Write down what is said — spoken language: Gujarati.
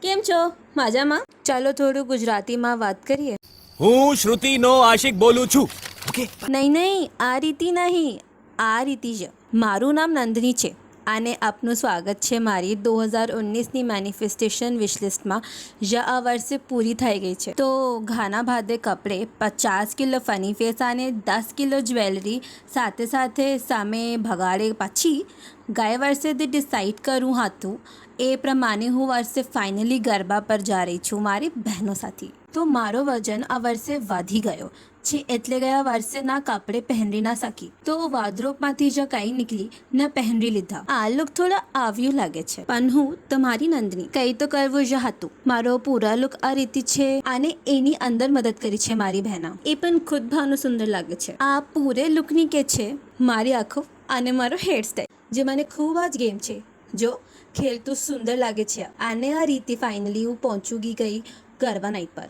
કેમ છો? મજામાં? ચાલો થોડું ગુજરાતીમાં વાત કરીએ. હું શ્રુતિનો આશિક બોલું છું. ઓકે. નહીં, આ રીતિ નહીં, આ રીતિ છે. મારું નામ નંદની છે અને આપનું સ્વાગત છે મારી 2019ની મેનિફેસ્ટેશન વિશલિસ્ટમાં જે આ વર્ષે પૂરી થઈ ગઈ છે. તો ઘાના ભાદે કપડે 50 કિલો ફની ફેસ અને 10 કિલો જ્વેલરી સાથે સાથે સામે ભગાડે પછી ગયા વર્ષે તે ડિસાઈડ કરું હતું એ પ્રમાણે હું વર્ષે ફાઇનલી ગરબા પર જા રહી છું મારી બહેનો સાથે. તો મારો વજન આ વર્ષે વધી ગયો છે એટલે ગયા વર્ષે ના કપડે પહેરી ના શકી તો વાર્ડરોબમાંથી જ કંઈ નીકળી ને પહેરી લીધા. આ લુક થોડા આવ્યું લાગે છે પણ હું તમારી નંદની કંઈ તો કરવું જ હતું. મારો પૂરા લુક આ રીતે છે અને એની અંદર મદદ કરી છે મારી બહેના. એ પણ ખુદ ભાવનું સુંદર લાગે છે. આ પૂરે લુકની કે છે મારી આંખો અને મારો હેરસ્ટાઈલ જે મને ખૂબ જ ગેમ છે. જો ખેલતું સુંદર લાગે છે અને આ રીતે ફાઇનલી હું પહોંચી ગઈ ગરબા નાઇટ પર.